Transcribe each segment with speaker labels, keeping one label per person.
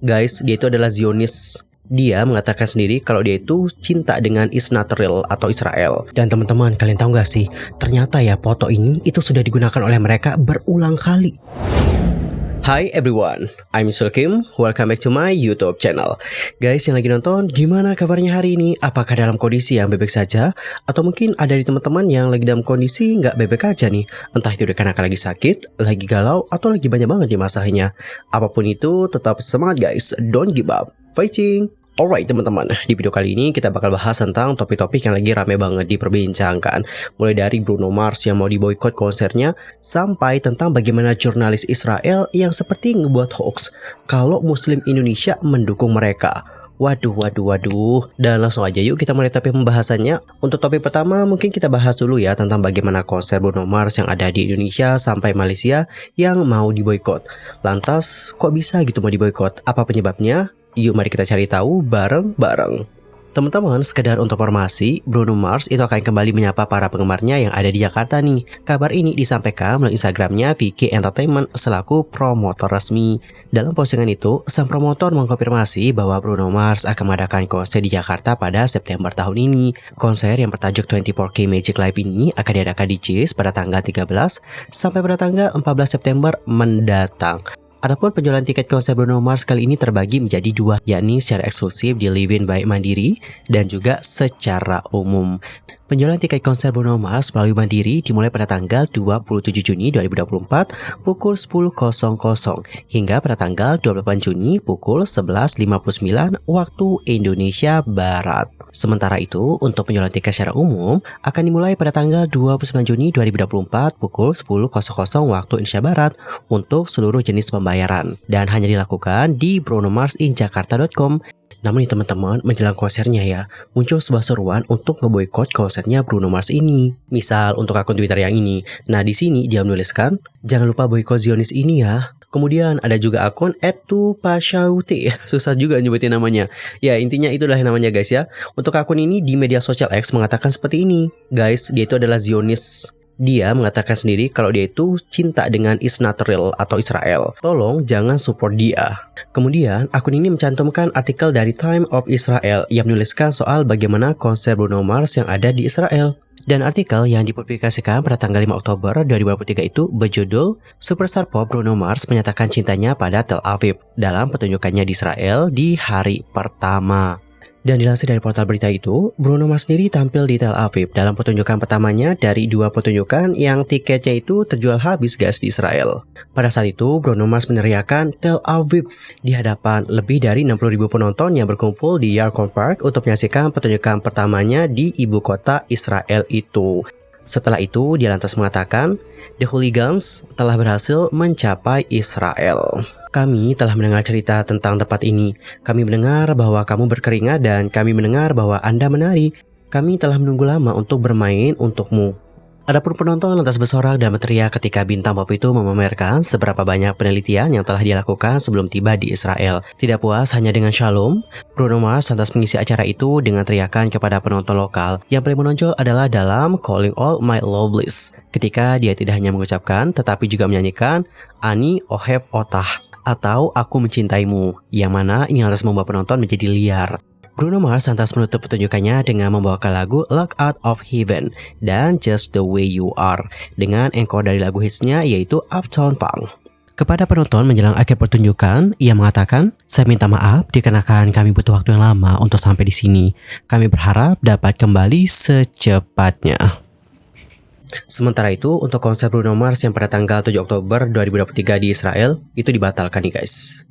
Speaker 1: Guys, dia itu adalah Zionis. Dia mengatakan sendiri kalau dia itu cinta dengan Israel atau Israel. Dan teman-teman, kalian tahu gak sih, ternyata ya foto ini itu sudah digunakan oleh mereka berulang kali. Hi everyone, I'm Yusul Kim. Welcome back to my YouTube channel. Guys yang lagi nonton, gimana kabarnya hari ini? Apakah dalam kondisi yang bebek saja? Atau mungkin ada di teman-teman yang lagi dalam kondisi nggak bebek aja nih? Entah itu karena lagi sakit, lagi galau, atau lagi banyak banget di masalahnya. Apapun itu, tetap semangat guys. Don't give up. Fighting! Alright teman-teman, di video kali ini kita bakal bahas tentang topik-topik yang lagi rame banget diperbincangkan. Mulai dari Bruno Mars yang mau diboikot konsernya, sampai tentang bagaimana jurnalis Israel yang seperti ngebuat hoax kalau Muslim Indonesia mendukung mereka. Waduh. Dan langsung aja yuk kita mulai topik pembahasannya. Untuk topik pertama mungkin kita bahas dulu ya tentang bagaimana konser Bruno Mars yang ada di Indonesia sampai Malaysia yang mau diboikot. Lantas kok bisa gitu mau diboikot? Apa penyebabnya? Yuk mari kita cari tahu bareng-bareng. Teman-teman, sekedar untuk informasi, Bruno Mars itu akan kembali menyapa para penggemarnya yang ada di Jakarta nih. Kabar ini disampaikan melalui Instagramnya VK Entertainment selaku promotor resmi. Dalam postingan itu, sang promotor mengkonfirmasi bahwa Bruno Mars akan mengadakan konser di Jakarta pada September tahun ini. Konser yang bertajuk 24K Magic Live ini akan diadakan di JIS pada tanggal 13 sampai pada tanggal 14 September mendatang. Adapun penjualan tiket konser Bruno Mars kali ini terbagi menjadi dua, yakni secara eksklusif di Livin by Mandiri dan juga secara umum. Penjualan tiket konser Bruno Mars melalui Mandiri dimulai pada tanggal 27 Juni 2024 pukul 10.00 hingga pada tanggal 28 Juni pukul 11.59 waktu Indonesia Barat. Sementara itu, untuk penjualan tiket secara umum akan dimulai pada tanggal 29 Juni 2024 pukul 10.00 waktu Indonesia Barat untuk seluruh jenis pembayaran dan hanya dilakukan di brunomarsinjakarta.com. Namun nih teman-teman, menjelang konsernya ya, muncul sebuah seruan untuk ngeboikot konsernya Bruno Mars ini. Misal untuk akun Twitter yang ini. Nah di sini dia menuliskan, jangan lupa boikot Zionis ini ya. Kemudian ada juga akun @tupashauti. Susah juga nyebutin namanya. Ya intinya itulah namanya guys ya. Untuk akun ini di media sosial X mengatakan seperti ini. Guys, dia itu adalah Zionis. Dia mengatakan sendiri kalau dia itu cinta dengan Israel atau Israel. Tolong jangan support dia. Kemudian akun ini mencantumkan artikel dari Time of Israel yang menuliskan soal bagaimana konser Bruno Mars yang ada di Israel. Dan artikel yang dipublikasikan pada tanggal 5 Oktober 2023 itu berjudul Superstar Pop Bruno Mars menyatakan cintanya pada Tel Aviv dalam pertunjukannya di Israel di hari pertama. Dan dilansir dari portal berita itu, Bruno Mars sendiri tampil di Tel Aviv dalam pertunjukan pertamanya dari dua pertunjukan yang tiketnya itu terjual habis guys di Israel. Pada saat itu, Bruno Mars meneriakan Tel Aviv di hadapan lebih dari 60.000 penonton yang berkumpul di Yarkon Park untuk menyaksikan pertunjukan pertamanya di ibu kota Israel itu. Setelah itu, dia lantas mengatakan, The Hooligans telah berhasil mencapai Israel. Kami telah mendengar cerita tentang tempat ini. Kami mendengar bahwa kamu berkeringat dan kami mendengar bahwa Anda menari. Kami telah menunggu lama untuk bermain untukmu. Adapun penonton lantas bersorak dan berteriak ketika bintang pop itu memamerkan seberapa banyak penelitian yang telah dilakukan sebelum tiba di Israel. Tidak puas hanya dengan Shalom, Bruno Mars lantas mengisi acara itu dengan teriakan kepada penonton lokal. Yang paling menonjol adalah dalam Calling All My Lovelies, ketika dia tidak hanya mengucapkan tetapi juga menyanyikan Ani Ohev Otah atau Aku Mencintaimu, yang mana ini lantas membuat penonton menjadi liar. Bruno Mars lantas menutup pertunjukannya dengan membawakan lagu Lock Out of Heaven dan Just the Way You Are dengan encore dari lagu hitsnya yaitu Uptown Funk. Kepada penonton menjelang akhir pertunjukan, ia mengatakan, "Saya minta maaf dikarenakan kami butuh waktu yang lama untuk sampai di sini. Kami berharap dapat kembali secepatnya." Sementara itu, untuk konser Bruno Mars yang pada tanggal 7 Oktober 2023 di Israel, itu dibatalkan nih guys.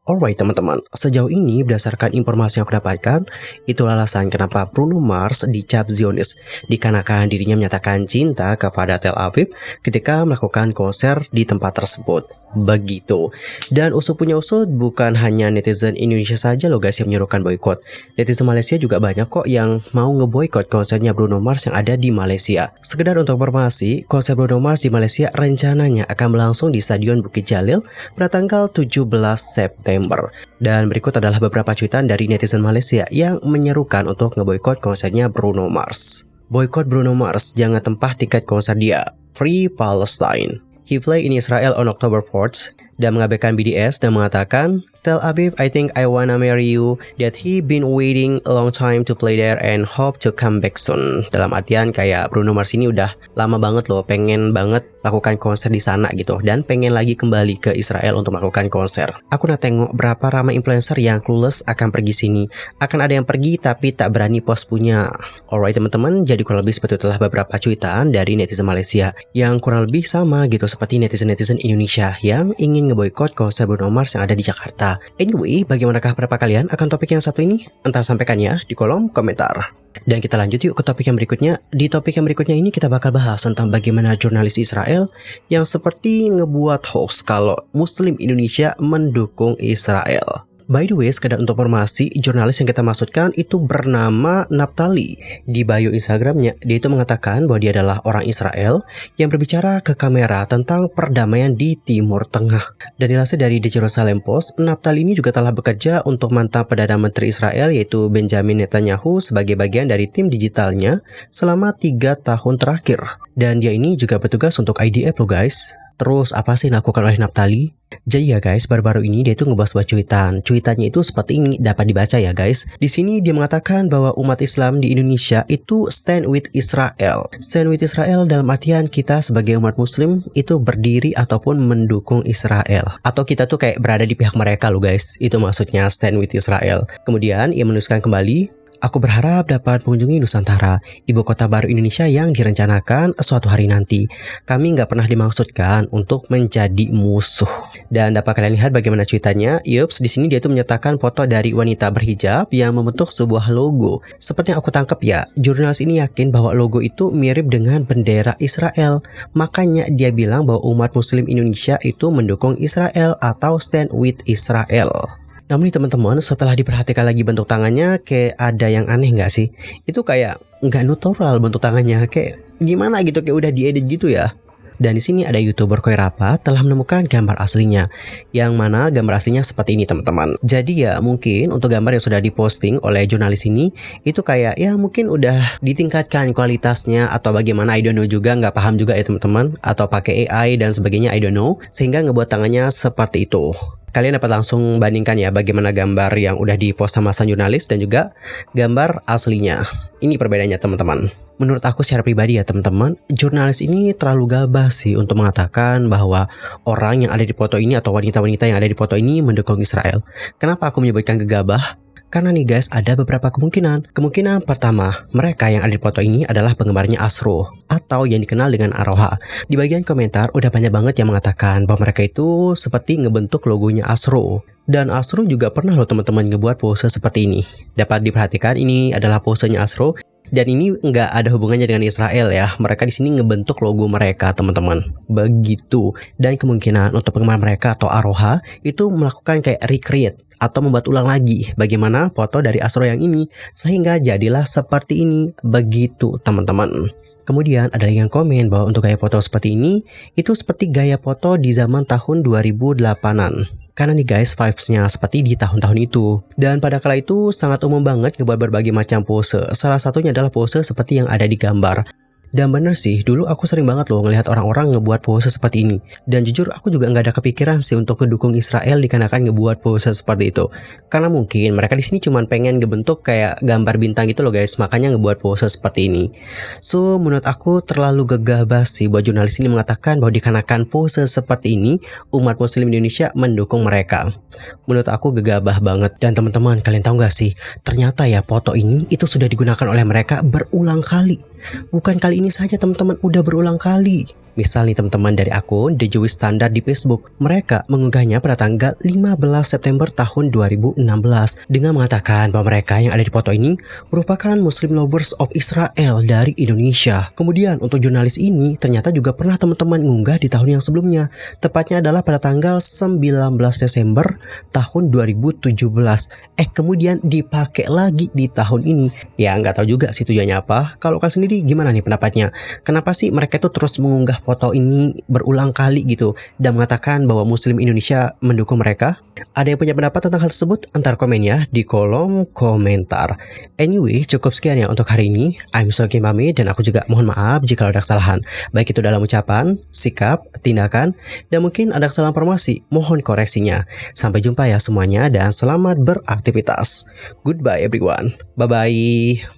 Speaker 1: Alright teman-teman, sejauh ini berdasarkan informasi yang aku dapatkan, itulah alasan kenapa Bruno Mars dicap Zionis, dikarenakan dirinya menyatakan cinta kepada Tel Aviv ketika melakukan konser di tempat tersebut. Begitu. Dan usut punya usut, bukan hanya netizen Indonesia saja loh guys yang menyerukan boykot. Netizen Malaysia juga banyak kok yang mau ngeboykot konsernya Bruno Mars yang ada di Malaysia. Sekedar untuk informasi, konser Bruno Mars di Malaysia rencananya akan berlangsung di Stadion Bukit Jalil pada tanggal 17 September. Dan berikut adalah beberapa cuitan dari netizen Malaysia yang menyerukan untuk ngeboikot konsernya Bruno Mars. Boykot Bruno Mars, jangan tempah tiket konser dia. Free Palestine. He fly in Israel on October 4th. dan mengabaikan BDS dan mengatakan, "Tell Aviv I think I wanna marry you, that he been waiting a long time to play there and hope to come back soon." Dalam artian kayak Bruno Mars ini udah lama banget loh pengen banget lakukan konser di sana gitu, dan pengen lagi kembali ke Israel untuk melakukan konser. Aku udah tengok berapa ramai influencer yang clueless akan pergi sini. Akan ada yang pergi tapi tak berani post punya. Alright teman-teman, jadi kurang lebih seperti itulah beberapa cuitan dari netizen Malaysia yang kurang lebih sama gitu seperti netizen-netizen Indonesia yang ingin ngeboikot konser Bruno Mars yang ada di Jakarta. Anyway, bagaimanakah pendapat kalian akan topik yang satu ini? Entar sampaikan ya di kolom komentar. Dan kita lanjut yuk ke topik yang berikutnya. Di topik yang berikutnya ini kita bakal bahas tentang bagaimana jurnalis Israel yang seperti ngebuat hoax kalau Muslim Indonesia mendukung Israel. By the way, sekedar untuk informasi, jurnalis yang kita maksudkan itu bernama Naftali. Di bio Instagramnya, dia itu mengatakan bahwa dia adalah orang Israel yang berbicara ke kamera tentang perdamaian di Timur Tengah. Dan dilansir dari The Jerusalem Post, Naftali ini juga telah bekerja untuk mantan Perdana Menteri Israel yaitu Benjamin Netanyahu sebagai bagian dari tim digitalnya selama 3 tahun terakhir. Dan dia ini juga bertugas untuk IDF loh guys. Terus apa sih yang dilakukan oleh Naftali? Jadi ya guys, baru-baru ini dia tuh ngebahas sebuah cuitan. Cuitannya itu seperti ini, dapat dibaca ya guys. Di sini dia mengatakan bahwa umat Islam di Indonesia itu stand with Israel. Stand with Israel dalam artian kita sebagai umat Muslim itu berdiri ataupun mendukung Israel. Atau kita tuh kayak berada di pihak mereka loh guys. Itu maksudnya stand with Israel. Kemudian ia menuliskan kembali, "Aku berharap dapat mengunjungi Nusantara, ibu kota baru Indonesia yang direncanakan suatu hari nanti. Kami nggak pernah dimaksudkan untuk menjadi musuh." Dan dapat kalian lihat bagaimana cuitannya. Yups, di sini dia tuh menyertakan foto dari wanita berhijab yang membentuk sebuah logo. Seperti yang aku tangkap ya, jurnalis ini yakin bahwa logo itu mirip dengan bendera Israel. Makanya dia bilang bahwa umat Muslim Indonesia itu mendukung Israel atau stand with Israel. Namun nih teman-teman, setelah diperhatikan lagi bentuk tangannya, kayak ada yang aneh nggak sih? Itu kayak nggak natural bentuk tangannya, kayak gimana gitu, kayak udah diedit gitu ya. Dan di sini ada YouTuber Koirapa telah menemukan gambar aslinya, yang mana gambar aslinya seperti ini teman-teman. Jadi ya mungkin untuk gambar yang sudah diposting oleh jurnalis ini, itu kayak ya mungkin udah ditingkatkan kualitasnya atau bagaimana, I don't know juga, nggak paham juga ya teman-teman. Atau pakai AI dan sebagainya, I don't know, sehingga ngebuat tangannya seperti itu. Kalian dapat langsung bandingkan ya bagaimana gambar yang udah dipost sama sang jurnalis dan juga gambar aslinya. Ini perbedaannya teman-teman. Menurut aku secara pribadi ya teman-teman, jurnalis ini terlalu gabah sih untuk mengatakan bahwa orang yang ada di foto ini atau wanita-wanita yang ada di foto ini mendukung Israel. Kenapa aku menyebutkan gegabah? Karena nih guys, ada beberapa kemungkinan. Kemungkinan pertama, mereka yang ada di foto ini adalah penggemarnya Asro atau yang dikenal dengan Aroha. Di bagian komentar udah banyak banget yang mengatakan bahwa mereka itu seperti ngebentuk logonya Asro. Dan Asro juga pernah loh teman-teman ngebuat pose seperti ini. Dapat diperhatikan ini adalah posenya Asro. Dan ini nggak ada hubungannya dengan Israel ya. Mereka di sini ngebentuk logo mereka teman-teman. Begitu. Dan kemungkinan untuk penggemar mereka atau Aroha itu melakukan kayak recreate atau membuat ulang lagi bagaimana foto dari Asro yang ini sehingga jadilah seperti ini. Begitu teman-teman. Kemudian ada yang komen bahwa untuk gaya foto seperti ini itu seperti gaya foto di zaman tahun 2008-an. Karena nih guys, vibes-nya seperti di tahun-tahun itu. Dan pada kala itu sangat umum banget ngebuat berbagai macam pose. Salah satunya adalah pose seperti yang ada di gambar. Dan bener sih, dulu aku sering banget loh ngelihat orang-orang ngebuat pose seperti ini. Dan jujur aku juga nggak ada kepikiran sih untuk ngedukung Israel dikarenakan ngebuat pose seperti itu. Karena mungkin mereka di sini cuma pengen ngebentuk kayak gambar bintang gitu loh guys, makanya ngebuat pose seperti ini. So menurut aku terlalu gegabah sih buat jurnalis ini mengatakan bahwa dikarenakan pose seperti ini umat Muslim Indonesia mendukung mereka. Menurut aku gegabah banget. Dan teman-teman, kalian tahu nggak sih, ternyata ya foto ini itu sudah digunakan oleh mereka berulang kali. Bukan kali ini saja teman-teman, udah berulang kali. Misal nih teman-teman dari akun The Jewish Standard di Facebook, mereka mengunggahnya pada tanggal 15 September tahun 2016 dengan mengatakan bahwa mereka yang ada di foto ini merupakan Muslim lovers of Israel dari Indonesia. Kemudian untuk jurnalis ini ternyata juga pernah teman-teman mengunggah di tahun yang sebelumnya, tepatnya adalah pada tanggal 19 Desember tahun 2017. Kemudian dipakai lagi di tahun ini. Ya nggak tahu juga sih tujuannya apa. Kalau kalian sendiri gimana nih pendapatnya? Kenapa sih mereka itu terus mengunggah foto ini berulang kali gitu dan mengatakan bahwa Muslim Indonesia mendukung mereka? Ada yang punya pendapat tentang hal tersebut? Antar komennya di kolom komentar. Anyway, cukup sekian ya untuk hari ini. I'm Sulky Mami dan aku juga mohon maaf jika ada kesalahan, baik itu dalam ucapan, sikap, tindakan, dan mungkin ada kesalahan informasi. Mohon koreksinya. Sampai jumpa ya semuanya dan selamat beraktivitas. Goodbye everyone. Bye bye.